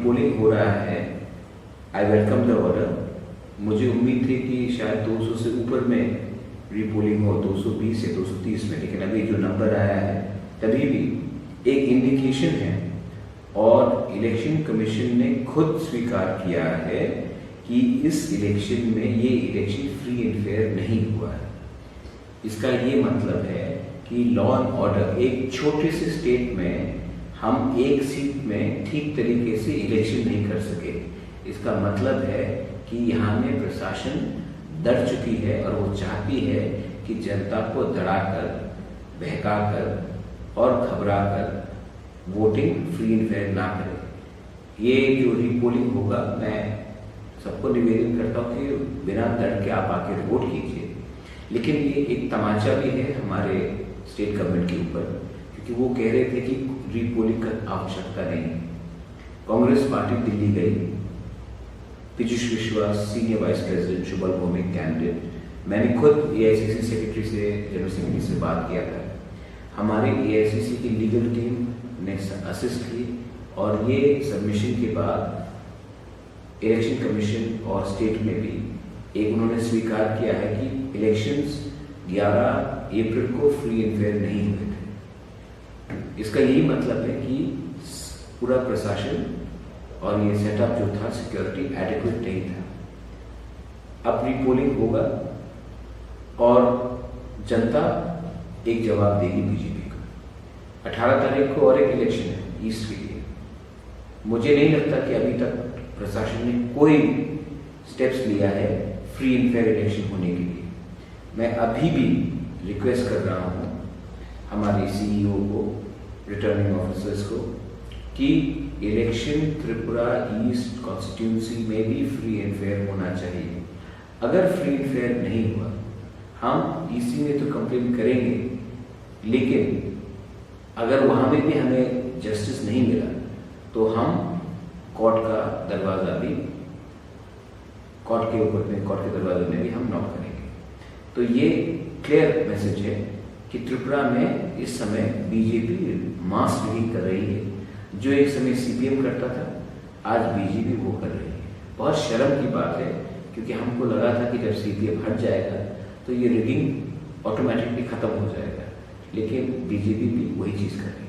Repolling हो रहा है, आई वेलकम द ऑर्डर। मुझे उम्मीद थी कि शायद 200 से ऊपर में रीपोलिंग हो, 220 से 230 में, लेकिन अभी जो नंबर आया है तभी भी एक इंडिकेशन है। और इलेक्शन कमीशन ने खुद स्वीकार किया है कि इस इलेक्शन में ये इलेक्शन फ्री एंड फेयर नहीं हुआ है। इसका ये मतलब है कि लॉ एंड ऑर्डर, एक छोटे से स्टेट में हम एक सीट में ठीक तरीके से इलेक्शन नहीं कर सके। इसका मतलब है कि यहाँ में प्रशासन डर चुकी है और वो चाहती है कि जनता को डराकर, बहकाकर और घबराकर वोटिंग फ्री एंड फेयर ना करे। ये जो रीपोलिंग होगा, मैं सबको निवेदन करता हूँ कि बिना डर के आप आके वोट कीजिए। लेकिन ये एक तमाचा भी है हमारे स्टेट गवर्नमेंट के ऊपर, क्योंकि वो कह रहे थे कि रीपोलिंग का आवश्यकता नहीं। कांग्रेस पार्टी दिल्ली गई, Piyush Vishwas senior vice president, Shubhal Bhowmik candidate, मैंने खुद एआईसीसी सेक्रेटरी से, जनरल सेक्रेटरी से बात किया था। हमारे एआईसीसी की लीगल टीम ने असिस्ट की और ये सबमिशन के बाद इलेक्शन कमीशन और स्टेट में भी एक उन्होंने स्वीकार किया है कि इलेक्शंस 11 अप्रैल को फ्री एंड फेयर नहीं हुए थे। इसका यही मतलब है कि पूरा प्रशासन और ये सेटअप जो था सिक्योरिटी एडिक्वेट नहीं था। अब रीपोलिंग होगा और जनता एक जवाब देगी बीजेपी को। 18 तारीख को और एक इलेक्शन है ईस्ट के लिए। मुझे नहीं लगता कि अभी तक प्रशासन ने कोई स्टेप्स लिया है फ्री एंड फेयर इलेक्शन होने के लिए। मैं अभी भी रिक्वेस्ट कर रहा हूँ हमारे सीईओ को, रिटर्निंग ऑफिसर्स को, कि इलेक्शन त्रिपुरा ईस्ट कॉन्स्टिट्यूंसी में भी फ्री एंड फेयर होना चाहिए। अगर फ्री एंड फेयर नहीं हुआ, हम ईसी में तो कंप्लेन करेंगे, लेकिन अगर वहाँ में भी हमें जस्टिस नहीं मिला तो हम कोर्ट का दरवाज़ा भी, कोर्ट के ऊपर में, कोर्ट के दरवाजे में भी हम नॉक करेंगे। तो ये क्लियर मैसेज है कि त्रिपुरा में इस समय बीजेपी मास रीडिंग कर रही है। जो एक समय सीपीएम करता था, आज बीजेपी वो कर रही है। बहुत शर्म की बात है, क्योंकि हमको लगा था कि जब सीपीएम हट जाएगा तो ये रीडिंग ऑटोमेटिकली खत्म हो जाएगा, लेकिन बीजेपी भी वही चीज़ कर रही है।